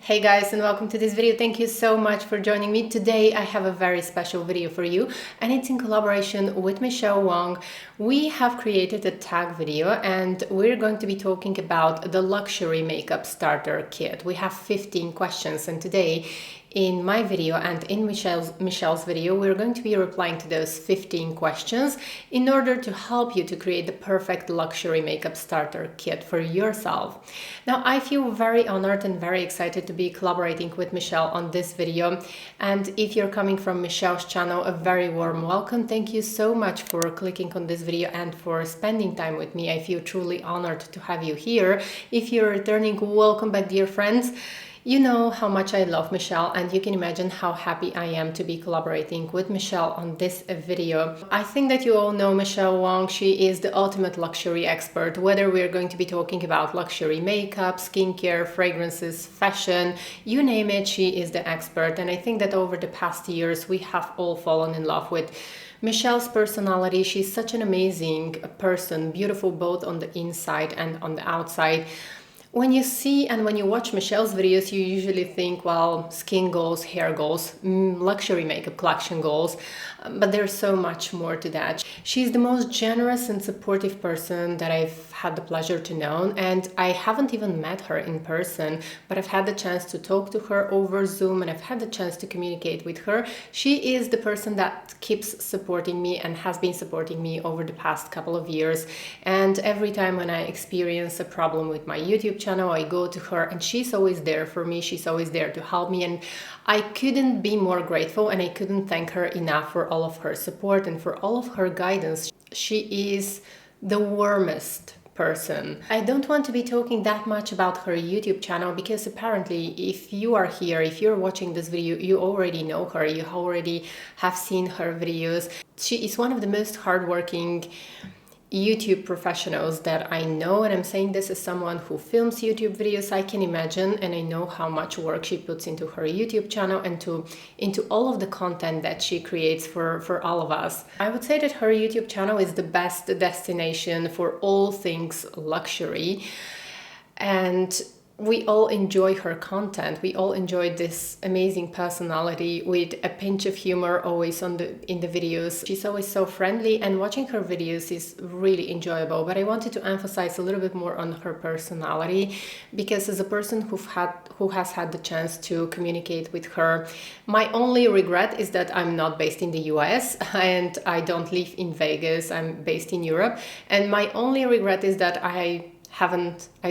Hey guys, and welcome to this video. Thank you so much for joining me. Today I have a very special video for you, and it's in collaboration with Michele Wang. We have created a tag video and we're going to be talking about the luxury makeup starter kit. We have 15 questions, and today in my video and in Michelle's video, we're going to be replying to those 15 questions in order to help you to create the perfect luxury makeup starter kit for yourself. Now, I feel very honored and very excited to be collaborating with Michele on this video. And if you're coming from Michelle's channel, a very warm welcome. Thank you so much for clicking on this video and for spending time with me. I feel truly honored to have you here. If you're returning, welcome back, dear friends. You know how much I love Michele, and you can imagine how happy I am to be collaborating with Michele on this video. I think that you all know Michele Wang. She is the ultimate luxury expert, whether we're going to be talking about luxury makeup, skincare, fragrances, fashion, you name it, she is the expert. And I think that over the past years, we have all fallen in love with Michelle's personality. She's such an amazing person, beautiful both on the inside and on the outside. When you see and when you watch Michelle's videos, you usually think, well, skin goals, hair goals, luxury makeup collection goals, but there's so much more to that. She's the most generous and supportive person that I've had the pleasure to know, and I haven't even met her in person, but I've had the chance to talk to her over Zoom and I've had the chance to communicate with her. She is the person that keeps supporting me and has been supporting me over the past couple of years, and every time when I experience a problem with my YouTube channel, I go to her and she's always there for me. She's always there to help me, and I couldn't be more grateful and I couldn't thank her enough for all of her support and for all of her guidance. She is the warmest person. I don't want to be talking that much about her YouTube channel because apparently if you are here, if you're watching this video, you already know her, you already have seen her videos. She is one of the most hardworking YouTube professionals that I know, and I'm saying this as someone who films YouTube videos. I can imagine, and I know how much work she puts into her YouTube channel and into all of the content that she creates for all of us. I would say that her YouTube channel is the best destination for all things luxury, and we all enjoy her content. We all enjoy this amazing personality with a pinch of humor always in the videos. She's always so friendly, and watching her videos is really enjoyable. But I wanted to emphasize a little bit more on her personality, because as a person who has had the chance to communicate with her, my only regret is that I'm not based in the US and I don't live in Vegas. I'm based in Europe, and my only regret is that I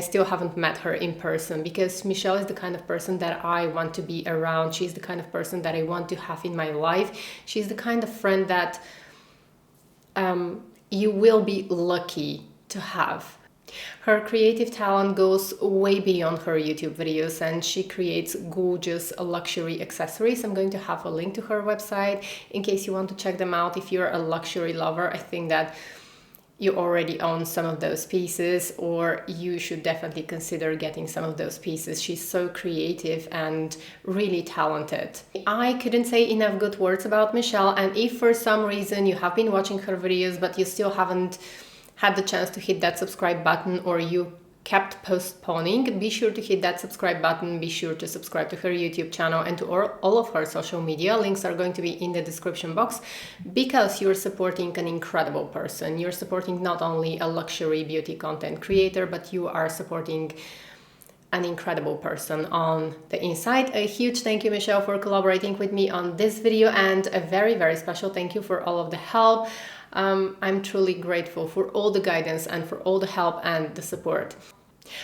still haven't met her in person, because Michele is the kind of person that I want to be around. She's the kind of person that I want to have in my life. She's the kind of friend that you will be lucky to have. Her creative talent goes way beyond her YouTube videos, and she creates gorgeous luxury accessories. I'm going to have a link to her website in case you want to check them out. If you're a luxury lover, I think that you already own some of those pieces, or you should definitely consider getting some of those pieces. She's so creative and really talented. I couldn't say enough good words about Michele, and if for some reason you have been watching her videos but you still haven't had the chance to hit that subscribe button, or you kept postponing, be sure to hit that subscribe button. Be sure to subscribe to her YouTube channel and to all of her social media. Links are going to be in the description box, because you're supporting an incredible person. You're supporting not only a luxury beauty content creator, but you are supporting an incredible person on the inside. A huge thank you, Michele, for collaborating with me on this video, and a very, very special thank you for all of the help. I'm truly grateful for all the guidance and for all the help and the support.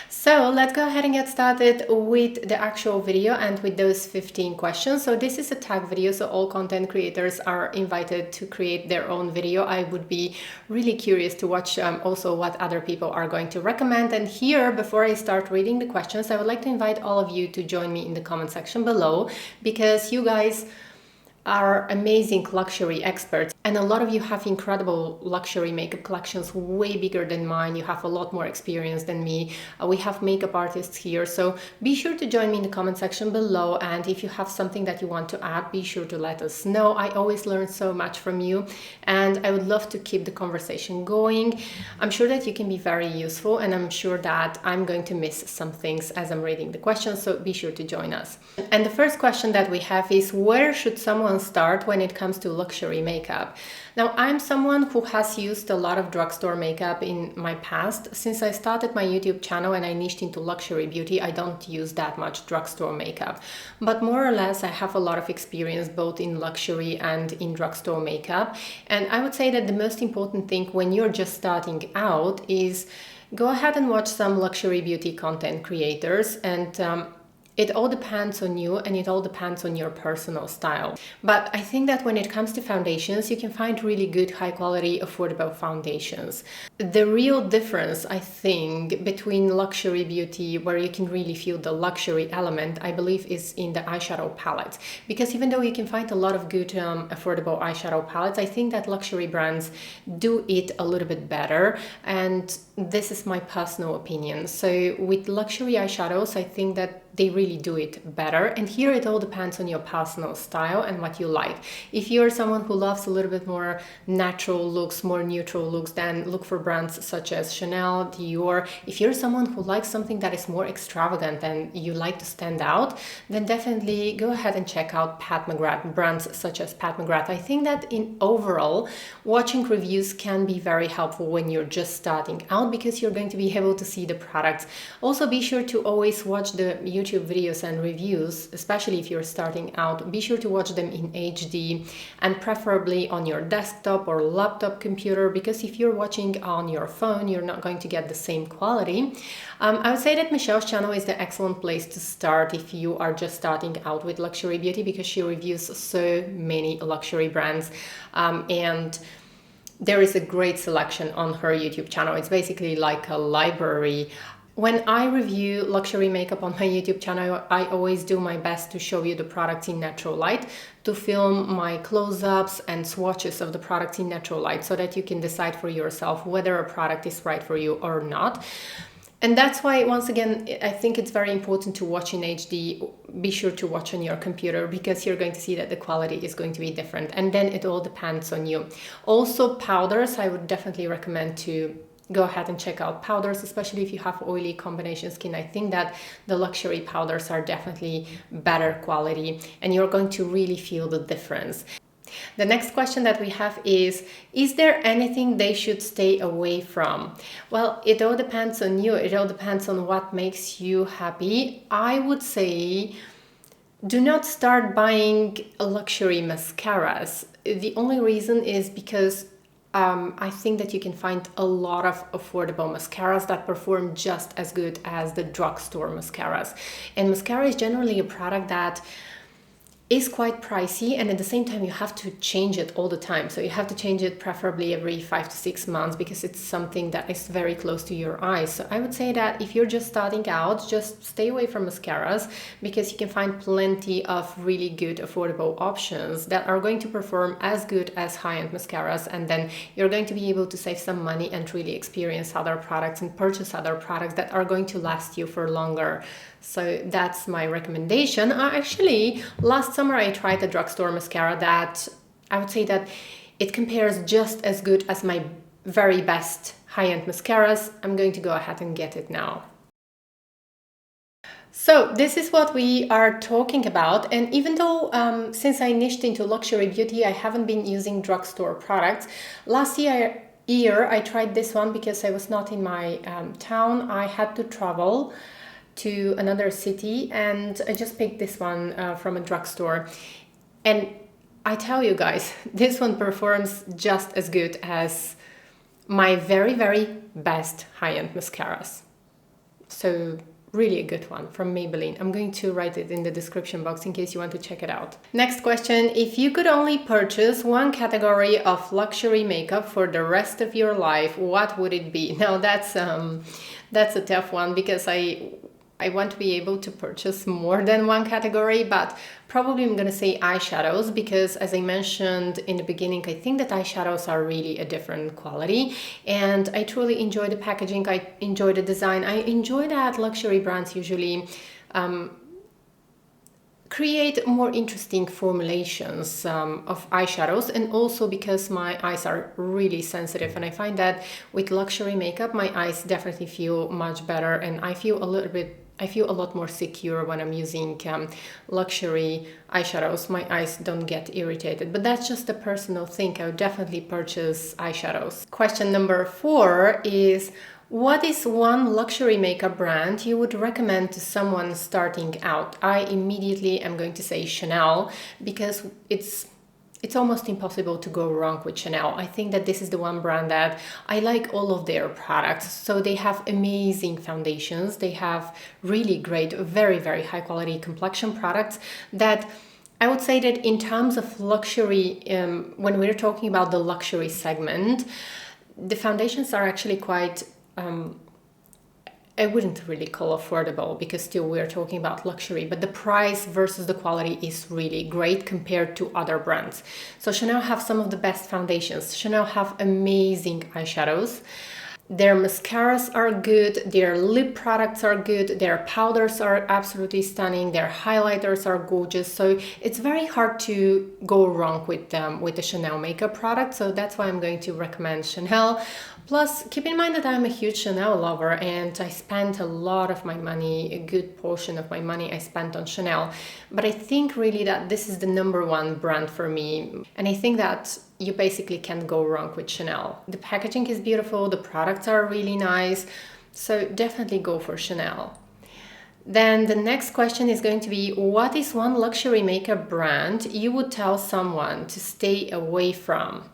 So let's go ahead and get started with the actual video and with those 15 questions. So this is a tag video, so all content creators are invited to create their own video. I would be really curious to watch also what other people are going to recommend. And here, before I start reading the questions, I would like to invite all of you to join me in the comment section below, because you guys are amazing luxury experts, and a lot of you have incredible luxury makeup collections way bigger than mine. You have a lot more experience than me. We have makeup artists here, so be sure to join me in the comment section below, and if you have something that you want to add, be sure to let us know. I always learn so much from you, and I would love to keep the conversation going. I'm sure that you can be very useful, and I'm sure that I'm going to miss some things as I'm reading the questions, so be sure to join us. And the first question that we have is, where should someone start when it comes to luxury makeup? Now, I'm someone who has used a lot of drugstore makeup in my past. Since I started my YouTube channel and I niched into luxury beauty, I don't use that much drugstore makeup. But more or less, I have a lot of experience both in luxury and in drugstore makeup. And I would say that the most important thing when you're just starting out is go ahead and watch some luxury beauty content creators, and it all depends on you and it all depends on your personal style. But I think that when it comes to foundations, you can find really good, high quality, affordable foundations. The real difference, I think, between luxury beauty, where you can really feel the luxury element, I believe, is in the eyeshadow palettes. Because even though you can find a lot of good, affordable eyeshadow palettes, I think that luxury brands do it a little bit better. And this is my personal opinion. So with luxury eyeshadows, I think that they really do it better. And here it all depends on your personal style and what you like. If you're someone who loves a little bit more natural looks, more neutral looks, then look for brands such as Chanel, Dior. If you're someone who likes something that is more extravagant and you like to stand out, then definitely go ahead and check out Pat McGrath, brands such as Pat McGrath. I think that in overall, watching reviews can be very helpful when you're just starting out, because you're going to be able to see the products. Also, be sure to always watch the YouTube videos and reviews, especially if you're starting out. Be sure to watch them in HD and preferably on your desktop or laptop computer, because if you're watching on your phone, you're not going to get the same quality. I would say that Michelle's channel is the excellent place to start if you are just starting out with luxury beauty, because she reviews so many luxury brands, and there is a great selection on her YouTube channel. It's basically like a library. When I review luxury makeup on my YouTube channel, I always do my best to show you the products in natural light, to film my close-ups and swatches of the products in natural light, so that you can decide for yourself whether a product is right for you or not. And that's why, once again, I think it's very important to watch in HD. Be sure to watch on your computer, because you're going to see that the quality is going to be different. And then it all depends on you. Also, powders, I would definitely recommend to go ahead and check out powders, especially if you have oily combination skin. I think that the luxury powders are definitely better quality, and you're going to really feel the difference. The next question that we have is there anything they should stay away from? Well, it all depends on you. It all depends on what makes you happy. I would say do not start buying luxury mascaras. The only reason is because I think that you can find a lot of affordable mascaras that perform just as good as the drugstore mascaras. And mascara is generally a product that is quite pricey, and at the same time you have to change it all the time. So you have to change it preferably every 5 to 6 months, because it's something that is very close to your eyes. So I would say that if you're just starting out, just stay away from mascaras, because you can find plenty of really good affordable options that are going to perform as good as high-end mascaras, and then you're going to be able to save some money and really experience other products and purchase other products that are going to last you for longer. So that's my recommendation. Actually, last summer I tried a drugstore mascara that I would say that it compares just as good as my very best high-end mascaras. I'm going to go ahead and get it now. So this is what we are talking about, and even though since I niched into luxury beauty, I haven't been using drugstore products. Last year I tried this one because I was not in my town. I had to travel to another city, and I just picked this one from a drugstore. And I tell you guys, this one performs just as good as my very, very best high-end mascaras. So really a good one from Maybelline. I'm going to write it in the description box in case you want to check it out. Next question: if you could only purchase one category of luxury makeup for the rest of your life, what would it be? Now that's a tough one, because I want to be able to purchase more than one category, but probably I'm gonna say eyeshadows because, as I mentioned in the beginning, I think that eyeshadows are really a different quality, and I truly enjoy the packaging, I enjoy the design, I enjoy that luxury brands usually create more interesting formulations of eyeshadows, and also because my eyes are really sensitive, and I find that with luxury makeup my eyes definitely feel much better, and I feel a lot more secure when I'm using luxury eyeshadows. My eyes don't get irritated, but that's just a personal thing. I would definitely purchase eyeshadows. Question number 4 is, what is one luxury makeup brand you would recommend to someone starting out? I immediately am going to say Chanel because it's almost impossible to go wrong with Chanel. I think that this is the one brand that I like all of their products. So they have amazing foundations. They have really great, very, very high quality complexion products that I would say that in terms of luxury, when we're talking about the luxury segment, the foundations are actually quite I wouldn't really call affordable because still we're talking about luxury, but the price versus the quality is really great compared to other brands. So Chanel have some of the best foundations. Chanel have amazing eyeshadows. Their mascaras are good, their lip products are good, their powders are absolutely stunning, their highlighters are gorgeous. So it's very hard to go wrong with them, with the Chanel makeup product. So that's why I'm going to recommend Chanel. Plus, keep in mind that I'm a huge Chanel lover and I spent a lot of my money, a good portion of my money I spent on Chanel. But I think really that this is the number one brand for me. And I think that you basically can't go wrong with Chanel. The packaging is beautiful, the products are really nice, so definitely go for Chanel. Then the next question is going to be, what is one luxury makeup brand you would tell someone to stay away from?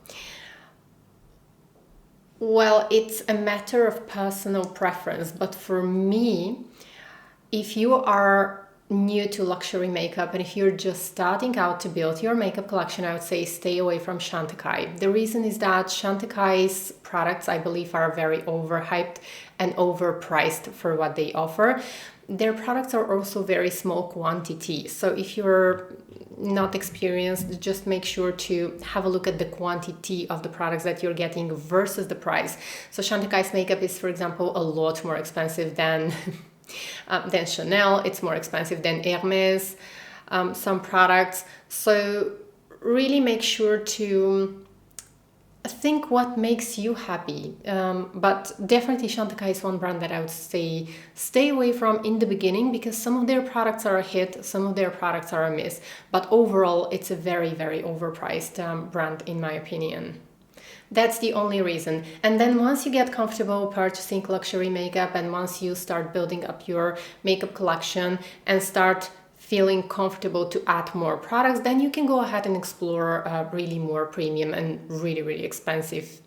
Well, it's a matter of personal preference, but for me, if you are new to luxury makeup and if you're just starting out to build your makeup collection, I would say stay away from Chantecaille. The reason is that Chantecaille's products, I believe, are very overhyped and overpriced for what they offer. Their products are also very small quantity. So if you're not experienced, just make sure to have a look at the quantity of the products that you're getting versus the price. So Chantecaille's makeup is, for example, a lot more expensive than Chanel. It's more expensive than Hermes, some products. So really make sure to think what makes you happy. But definitely Chantecaille is one brand that I would say stay away from in the beginning because some of their products are a hit, some of their products are a miss. But overall, it's a very, very overpriced brand in my opinion. That's the only reason. And then once you get comfortable purchasing luxury makeup and once you start building up your makeup collection and start feeling comfortable to add more products, then you can go ahead and explore really more premium and really, really expensive,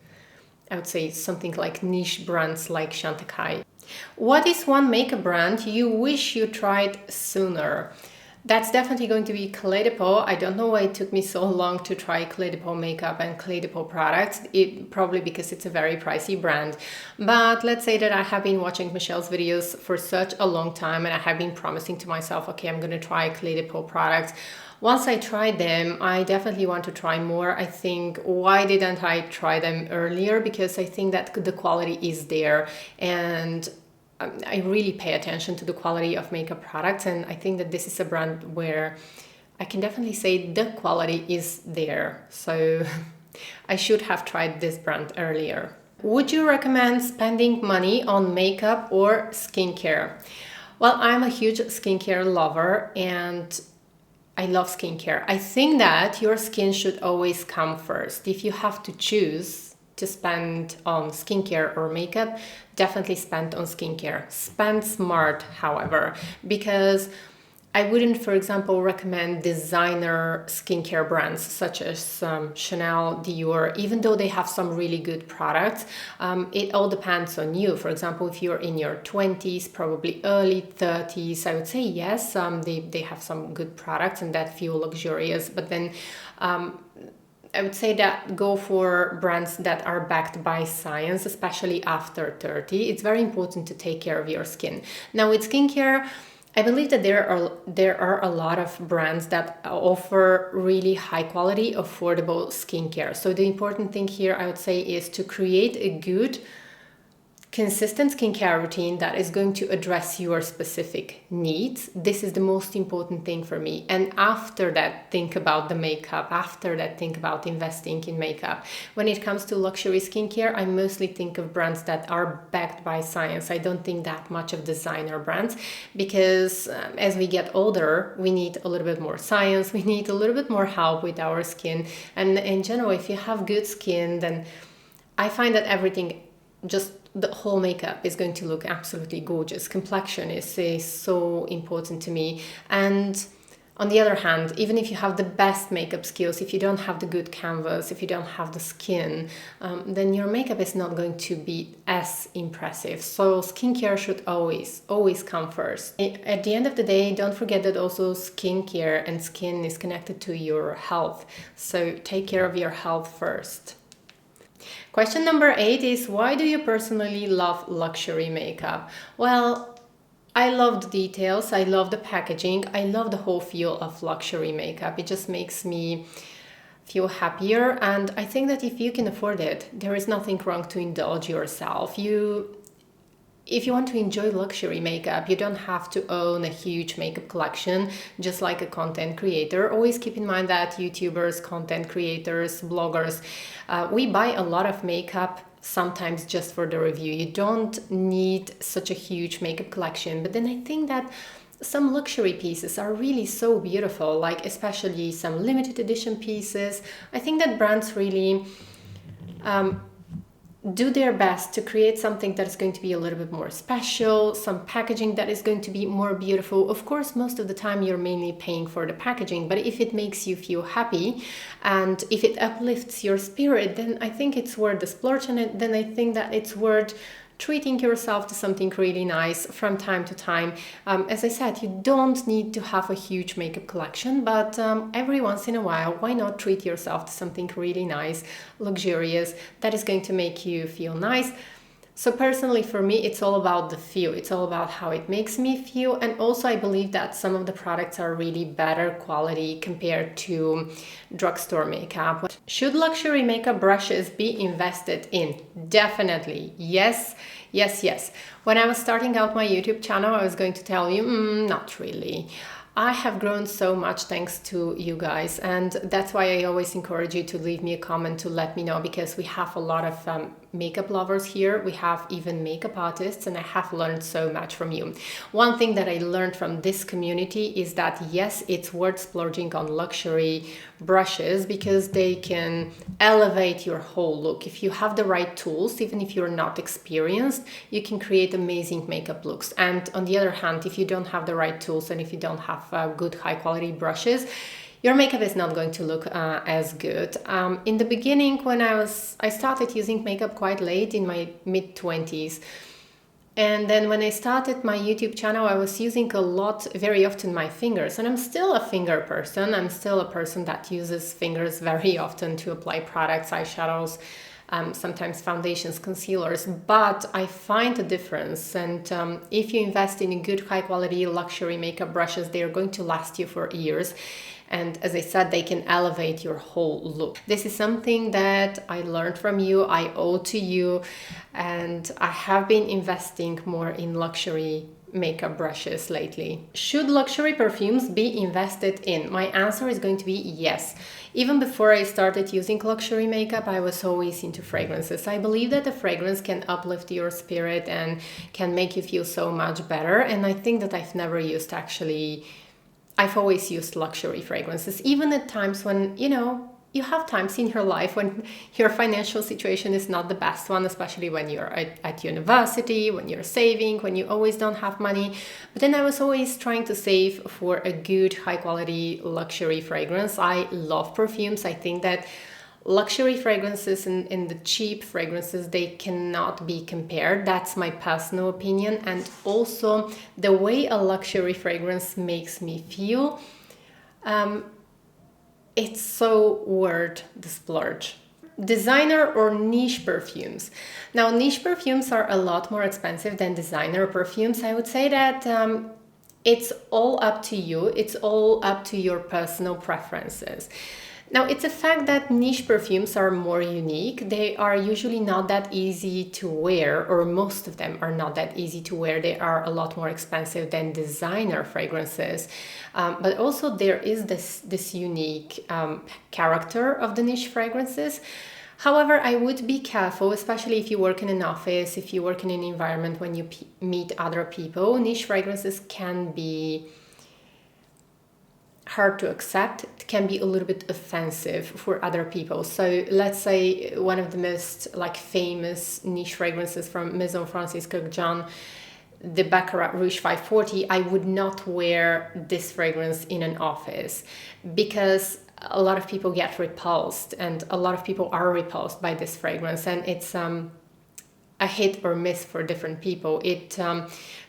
I would say something like niche brands like Chantecaille. What is one makeup brand you wish you tried sooner? That's definitely going to be Clé de Peau. I don't know why it took me so long to try Clé de Peau makeup and Clé de Peau products. It probably because it's a very pricey brand. But let's say that I have been watching Michelle's videos for such a long time and I have been promising to myself, okay, I'm going to try Clé de Peau products. Once I tried them, I definitely want to try more. I think, why didn't I try them earlier? Because I think that the quality is there and I really pay attention to the quality of makeup products, and I think that this is a brand where I can definitely say the quality is there. So I should have tried this brand earlier. Would you recommend spending money on makeup or skincare? Well, I'm a huge skincare lover and I love skincare. I think that your skin should always come first. If you have to choose to spend on skincare or makeup, definitely spend on skincare. Spend smart, however, because I wouldn't, for example, recommend designer skincare brands such as Chanel, Dior, even though they have some really good products. It all depends on you. For example, if you're in your 20s, probably early 30s, I would say yes, they have some good products and that feel luxurious. But then I would say that go for brands that are backed by science, especially after 30. It's very important to take care of your skin. Now with skincare, I believe that there are a lot of brands that offer really high quality, affordable skincare. So the important thing here, I would say, is to create a good consistent skincare routine that is going to address your specific needs. This is the most important thing for me. And after that, think about the makeup. After that, think about investing in makeup. When it comes to luxury skincare, I mostly think of brands that are backed by science. I don't think that much of designer brands because as we get older, we need a little bit more science. We need a little bit more help with our skin. And in general, if you have good skin, then I find that everything, just the whole makeup, is going to look absolutely gorgeous. Complexion is so important to me. And on the other hand, even if you have the best makeup skills, if you don't have the good canvas, if you don't have the skin, then your makeup is not going to be as impressive. So skincare should always come first. At the end of the day, don't forget that also skincare and skin is connected to your health. So take care of your health first. Question number 8 is, why do you personally love luxury makeup? Well, I love the details, I love the packaging, I love the whole feel of luxury makeup. It just makes me feel happier, and I think that if you can afford it, there is nothing wrong to indulge yourself. If you want to enjoy luxury makeup, you don't have to own a huge makeup collection, just like a content creator. Always keep in mind that YouTubers, content creators, bloggers, we buy a lot of makeup sometimes just for the review. You don't need such a huge makeup collection. But then I think that some luxury pieces are really so beautiful, like especially some limited edition pieces. I think that brands really do their best to create something that is going to be a little bit more special, some packaging that is going to be more beautiful. Of course, most of the time you're mainly paying for the packaging, but if it makes you feel happy and if it uplifts your spirit, then I think it's worth the splurge on it. Then I think that it's worth treating yourself to something really nice from time to time. As I said, you don't need to have a huge makeup collection, but every once in a while, why not treat yourself to something really nice, luxurious, that is going to make you feel nice. So personally, for me, it's all about the feel. It's all about how it makes me feel. And also, I believe that some of the products are really better quality compared to drugstore makeup. Should luxury makeup brushes be invested in? Definitely. Yes, yes, yes. When I was starting out my YouTube channel, I was going to tell you, not really. I have grown so much thanks to you guys, and that's why I always encourage you to leave me a comment to let me know, because we have a lot of makeup lovers here. We have even makeup artists, and I have learned so much from you. One thing that I learned from this community is that yes, it's worth splurging on luxury brushes because they can elevate your whole look. If you have the right tools, even if you're not experienced, you can create amazing makeup looks. And on the other hand, if you don't have the right tools and if you don't have good high quality brushes, your makeup is not going to look as good. In the beginning, when I started using makeup quite late, in my mid-20s. And then when I started my YouTube channel, I was using very often my fingers. And I'm still a finger person. I'm still a person that uses fingers very often to apply products, eyeshadows, sometimes foundations, concealers. But I find a difference. And if you invest in good, high quality luxury makeup brushes, they are going to last you for years. And as I said, they can elevate your whole look. This is something that I learned from you, I owe to you, and I have been investing more in luxury makeup brushes lately. Should luxury perfumes be invested in? My answer is going to be yes. Even before I started using luxury makeup, I was always into fragrances. I believe that the fragrance can uplift your spirit and can make you feel so much better. And I think that I've always used luxury fragrances, even at times when, you have times in your life when your financial situation is not the best one, especially when you're at university, when you're saving, when you always don't have money. But then I was always trying to save for a good, high quality luxury fragrance. I love perfumes. I think that luxury fragrances and the cheap fragrances, they cannot be compared. That's my personal opinion. And also the way a luxury fragrance makes me feel, it's so worth the splurge. Designer or niche perfumes. Now, niche perfumes are a lot more expensive than designer perfumes. I would say that it's all up to you. It's all up to your personal preferences. Now, it's a fact that niche perfumes are more unique. They are usually not that easy to wear, or most of them are not that easy to wear. They are a lot more expensive than designer fragrances. But also there is this unique character of the niche fragrances. However, I would be careful, especially if you work in an office, if you work in an environment when you meet other people. Niche fragrances can be hard to accept. It can be a little bit offensive for other people. So let's say one of the most famous niche fragrances from Maison Francis Kurkdjian, the Baccarat Rouge 540, I would not wear this fragrance in an office because a lot of people get repulsed, and a lot of people are repulsed by this fragrance, and it's a hit or miss for different people. It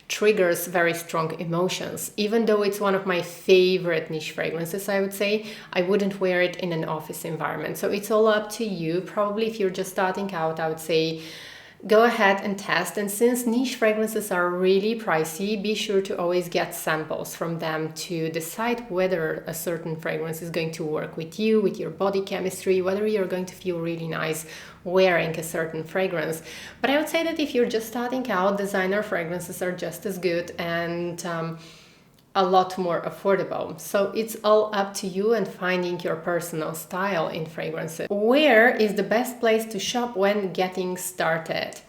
triggers very strong emotions. Even though it's one of my favorite niche fragrances, I would say, I wouldn't wear it in an office environment. So it's all up to you. Probably if you're just starting out, I would say go ahead and test. And since niche fragrances are really pricey, be sure to always get samples from them to decide whether a certain fragrance is going to work with you, with your body chemistry, whether you're going to feel really nice wearing a certain fragrance. But I would say that if you're just starting out, designer fragrances are just as good and a lot more affordable. So it's all up to you and finding your personal style in fragrances. Where is the best place to shop when getting started?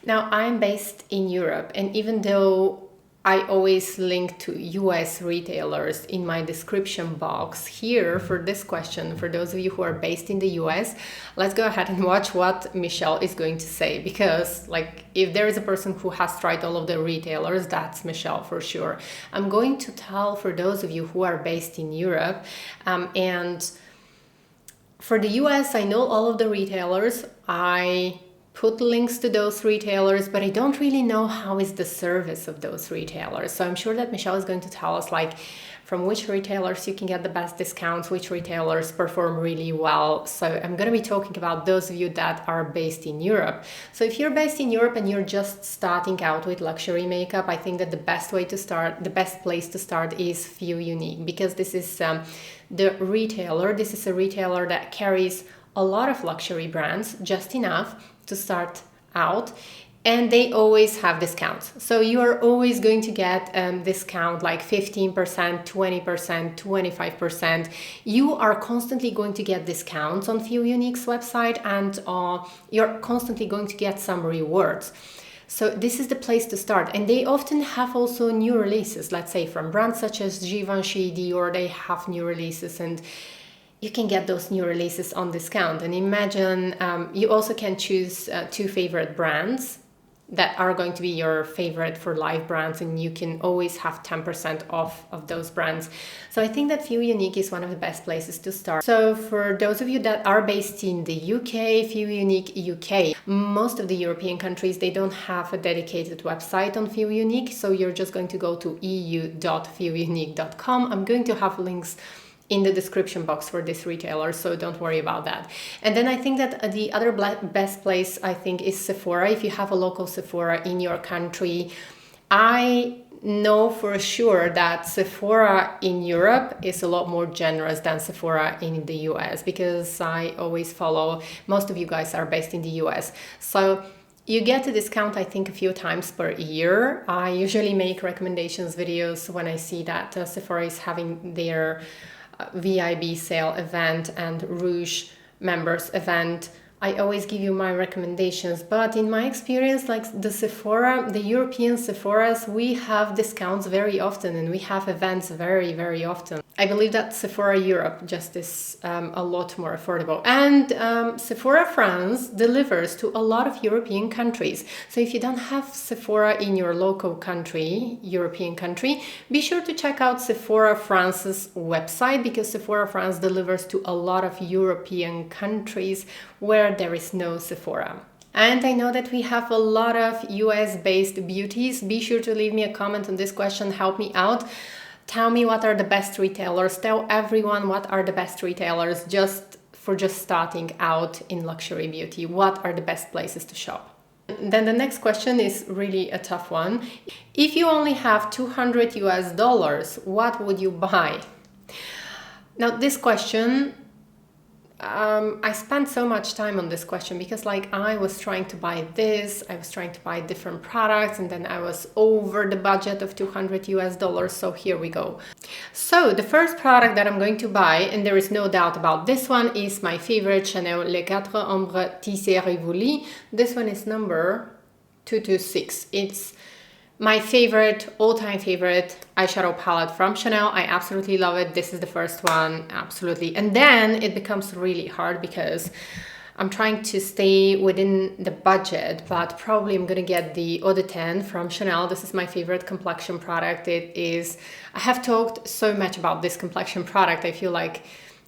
Now, I'm based in Europe, and even though I always link to US retailers in my description box here for this question, for those of you who are based in the US, let's go ahead and watch what Michele is going to say, because if there is a person who has tried all of the retailers, that's Michele for sure. I'm going to tell for those of you who are based in Europe, and for the US, I know all of the retailers. I put links to those retailers, but I don't really know how is the service of those retailers. So I'm sure that Michele is going to tell us from which retailers you can get the best discounts, which retailers perform really well. So I'm going to be talking about those of you that are based in Europe. So if you're based in Europe and you're just starting out with luxury makeup, I think that the best place to start is Few Unique, because this is the retailer. This is a retailer that carries a lot of luxury brands, just enough to start out, and they always have discounts. So you are always going to get discount 15%, 20%, 25%. You are constantly going to get discounts on Few Unique's website, and you're constantly going to get some rewards. So this is the place to start. And they often have also new releases, let's say from brands such as Givenchy, Dior, they have new releases, and you can get those new releases on discount. And imagine you also can choose two favorite brands that are going to be your favorite for life brands, and you can always have 10% off of those brands. So I think that Few Unique is one of the best places to start. So for those of you that are based in the UK, Few Unique UK, most of the European countries, they don't have a dedicated website on Few Unique. So you're just going to go to eu.fewunique.com. I'm going to have links in the description box for this retailer, so don't worry about that. And then I think that the other best place, I think, is Sephora. If you have a local Sephora in your country, I know for sure that Sephora in Europe is a lot more generous than Sephora in the US, because I always follow, most of you guys are based in the US. So you get a discount, I think, a few times per year. I usually make recommendations videos when I see that Sephora is having their VIB sale event and Rouge members event. I always give you my recommendations, but in my experience, the Sephora, the European Sephoras, we have discounts very often, and we have events very, very often. I believe that Sephora Europe just is a lot more affordable. And Sephora France delivers to a lot of European countries. So if you don't have Sephora in your local country, European country, be sure to check out Sephora France's website, because Sephora France delivers to a lot of European countries where there is no Sephora. And I know that we have a lot of US-based beauties. Be sure to leave me a comment on this question, help me out. Tell me what are the best retailers. Tell everyone what are the best retailers just starting out in luxury beauty. What are the best places to shop? Then the next question is really a tough one. If you only have $200, what would you buy? Now this question, I spent so much time on this question because like I was trying to buy this, I was trying to buy different products, and then I was over the budget of $200. So here we go. So the first product that I'm going to buy, and there is no doubt about this one, is my favorite Chanel Les Quatre Ombres Tissé Rivoli. This one is number 226. It's my favorite, all-time favorite eyeshadow palette from Chanel. I absolutely love it. This is the first one, absolutely. And then it becomes really hard because I'm trying to stay within the budget, but probably I'm gonna get the Eau de Teint from Chanel. This is my favorite complexion product. It is, I have talked so much about this complexion product. I feel like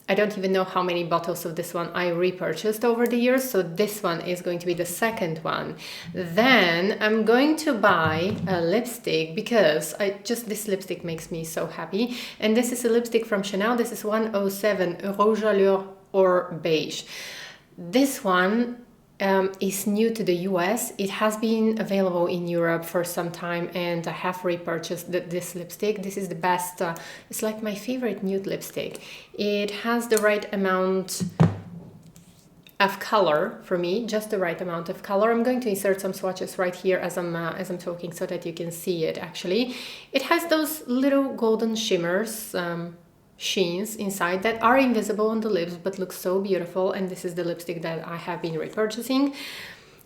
I don't even know how many bottles of this one I repurchased over the years. So this one is going to be the second one. Then I'm going to buy a lipstick because this lipstick makes me so happy. And this is a lipstick from Chanel. This is 107 Rouge Allure or Beige. This one is new to the US. It has been available in Europe for some time, and I have repurchased this lipstick. This is the best, it's like my favorite nude lipstick. It has the right amount of color for me, just the right amount of color. I'm going to insert some swatches right here as I'm talking so that you can see it actually. It has those little golden shimmers, sheens inside that are invisible on the lips but look so beautiful, and this is the lipstick that I have been repurchasing.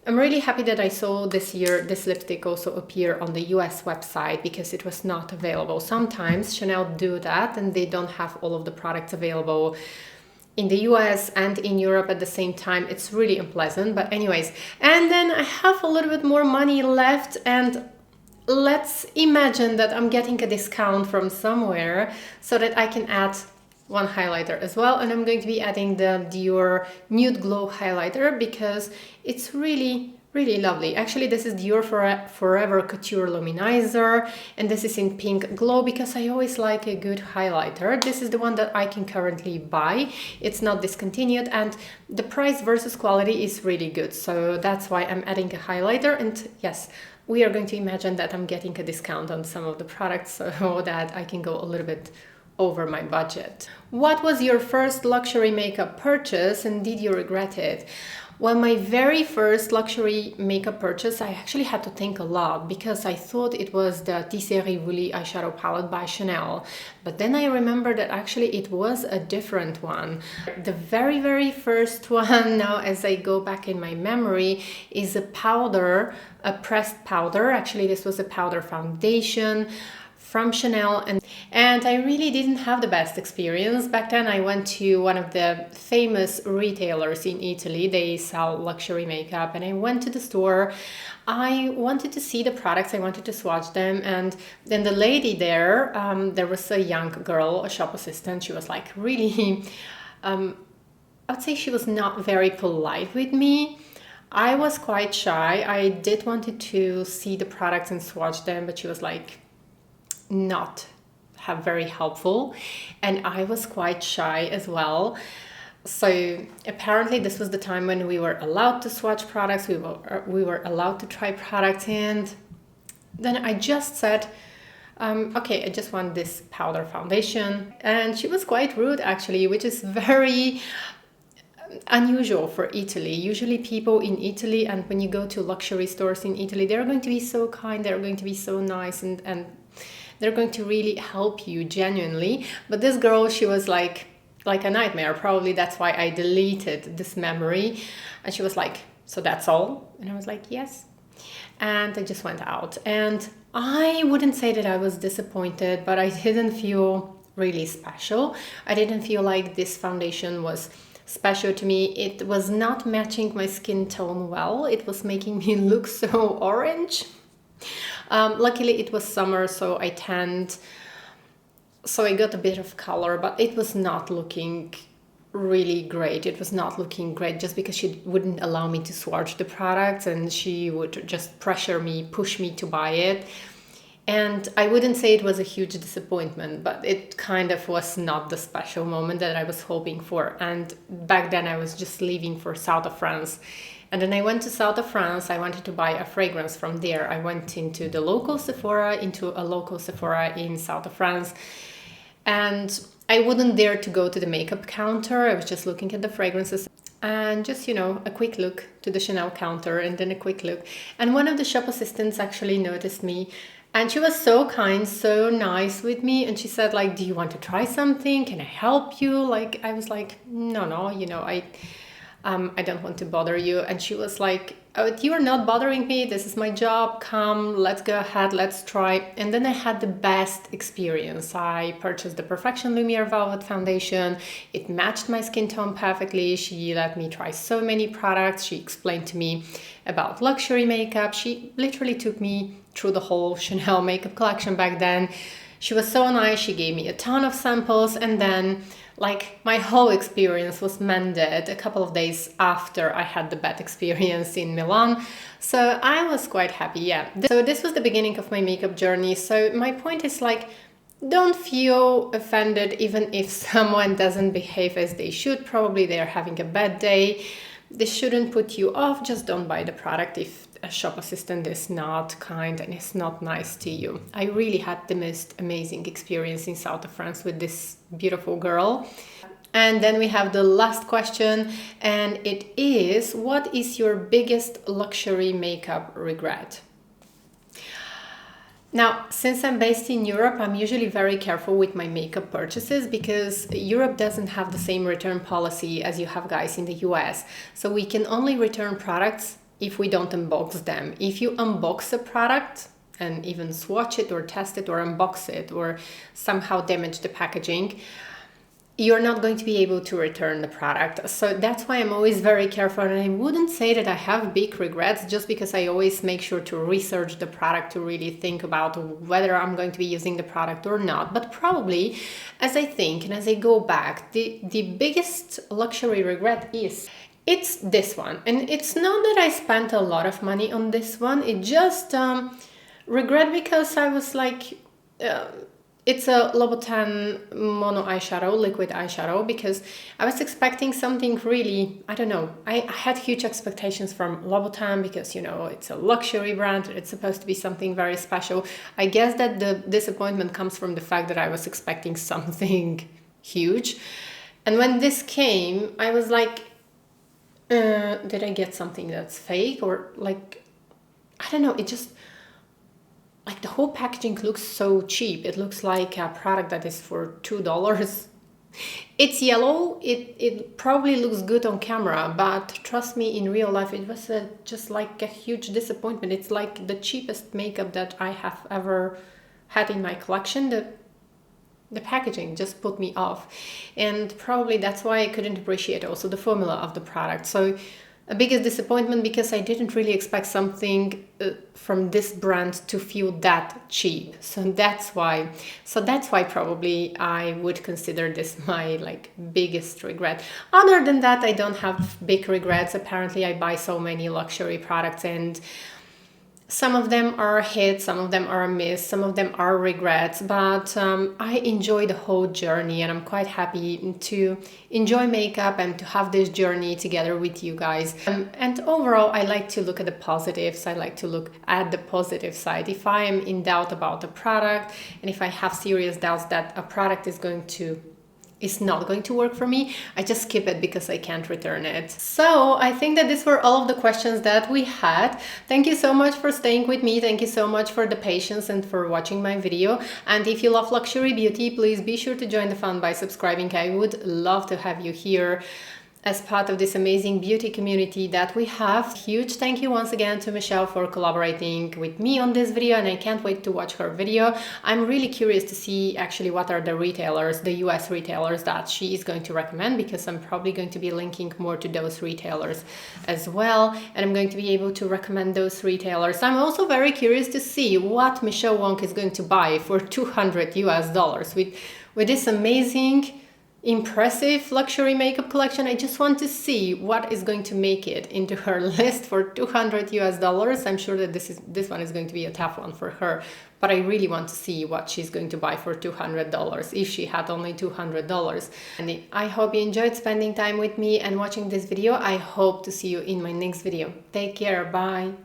I'm really happy that I saw this year this lipstick also appear on the US website because it was not available. Sometimes Chanel do that and they don't have all of the products available in the US and in Europe at the same time. It's really unpleasant, but anyways. And then I have a little bit more money left, and let's imagine that I'm getting a discount from somewhere so that I can add one highlighter as well. And I'm going to be adding the Dior Nude Glow highlighter because it's really, really lovely. Actually, this is Dior Forever Couture Luminizer, and this is in Pink Glow because I always like a good highlighter. This is the one that I can currently buy. It's not discontinued, and the price versus quality is really good. So that's why I'm adding a highlighter. And yes, we are going to imagine that I'm getting a discount on some of the products so that I can go a little bit over my budget. What was your first luxury makeup purchase and did you regret it? Well, my very first luxury makeup purchase, I actually had to think a lot because I thought it was the Tissé Rivoli eyeshadow palette by Chanel. But then I remember that actually it was a different one. The very, very first one, now as I go back in my memory, is a powder, a pressed powder. Actually, this was a powder foundation from Chanel, and I really didn't have the best experience. Back then I went to one of the famous retailers in Italy. They sell luxury makeup, and I went to the store. I wanted to see the products, I wanted to swatch them, and then the lady there, there was a young girl, a shop assistant. She was like really, I would say she was not very polite with me. I was quite shy. I did wanted to see the products and swatch them, but she was like, not very helpful, and I was quite shy as well. So apparently this was the time when we were allowed to swatch products, we were allowed to try products, and then I just said, okay, I just want this powder foundation, and she was quite rude actually, which is very unusual for Italy. Usually people in Italy, and when you go to luxury stores in Italy, they're going to be so kind, they're going to be so nice, and they're going to really help you genuinely. But this girl, she was like a nightmare. Probably that's why I deleted this memory. And she was like, so that's all? And I was like, yes. And I just went out. And I wouldn't say that I was disappointed, but I didn't feel really special. I didn't feel like this foundation was special to me. It was not matching my skin tone well. It was making me look so orange. Luckily it was summer, so I tanned, so I got a bit of color, but it was not looking really great. It was not looking great just because she wouldn't allow me to swatch the products, and she would just pressure me, push me to buy it. And I wouldn't say it was a huge disappointment, but it kind of was not the special moment that I was hoping for. And back then I was just leaving for south of France. And then I went to south of France. I wanted to buy a fragrance from there. I went into the local Sephora, into a local Sephora in south of France. And I wouldn't dare to go to the makeup counter. I was just looking at the fragrances and just, a quick look to the Chanel counter and then a quick look. And one of the shop assistants actually noticed me. And she was so kind, so nice with me. And she said, like, do you want to try something? Can I help you? Like, I was like, no, I don't want to bother you. And she was like, oh, you are not bothering me. This is my job. Come, let's go ahead. Let's try. And then I had the best experience. I purchased the Perfection Lumiere Velvet Foundation. It matched my skin tone perfectly. She let me try so many products. She explained to me about luxury makeup. She literally took me through the whole Chanel makeup collection back then. She was so nice. She gave me a ton of samples, and then like my whole experience was mended a couple of days after I had the bad experience in Milan. So I was quite happy, yeah. So this was the beginning of my makeup journey. So my point is, like, don't feel offended even if someone doesn't behave as they should. Probably they're having a bad day. This shouldn't put you off. Just don't buy the product if a shop assistant is not kind and is not nice to you. I really had the most amazing experience in south of France with this beautiful girl. And then we have the last question, and it is, what is your biggest luxury makeup regret? Now, since I'm based in Europe, I'm usually very careful with my makeup purchases because Europe doesn't have the same return policy as you have guys in the US. So we can only return products if we don't unbox them. If you unbox a product and even swatch it or test it or unbox it or somehow damage the packaging, you're not going to be able to return the product. So that's why I'm always very careful. And I wouldn't say that I have big regrets, just because I always make sure to research the product, to really think about whether I'm going to be using the product or not. But probably as I think and as I go back, the biggest luxury regret it's this one. And it's not that I spent a lot of money on this one. It just regret because I was like, it's a Louboutin mono eyeshadow, liquid eyeshadow, because I was expecting something really, I don't know. I had huge expectations from Louboutin because, it's a luxury brand. It's supposed to be something very special. I guess that the disappointment comes from the fact that I was expecting something huge. And when this came, I was like, did I get something that's fake? Or like, I don't know, it just, like, the whole packaging looks so cheap. It looks like a product that is for $2. It's yellow. It probably looks good on camera, but trust me, in real life, it was just like a huge disappointment. It's like the cheapest makeup that I have ever had in my collection. The packaging just put me off, and probably that's why I couldn't appreciate also the formula of the product. So a biggest disappointment because I didn't really expect something from this brand to feel that cheap. So that's why probably I would consider this my biggest regret. Other than that, I don't have big regrets. Apparently I buy so many luxury products, and some of them are a hit, some of them are a miss, some of them are regrets, but I enjoy the whole journey, and I'm quite happy to enjoy makeup and to have this journey together with you guys. And overall, I like to look at the positives. I like to look at the positive side. If I am in doubt about a product, and if I have serious doubts that a product is not going to work for me, I just skip it because I can't return it. So I think that these were all of the questions that we had. Thank you so much for staying with me. Thank you so much for the patience and for watching my video. And if you love luxury beauty, please be sure to join the fun by subscribing. I would love to have you here as part of this amazing beauty community that we have. Huge thank you once again to Michele for collaborating with me on this video, and I can't wait to watch her video. I'm really curious to see actually what are the retailers, the US retailers that she is going to recommend, because I'm probably going to be linking more to those retailers as well, and I'm going to be able to recommend those retailers. I'm also very curious to see what Michele Wang is going to buy for $200 with this amazing impressive luxury makeup collection. I just want to see what is going to make it into her list for 200 US dollars. I'm sure that this one is going to be a tough one for her, but I really want to see what she's going to buy for $200 if she had only $200. And I hope you enjoyed spending time with me and watching this video. I hope to see you in my next video. Take care. Bye.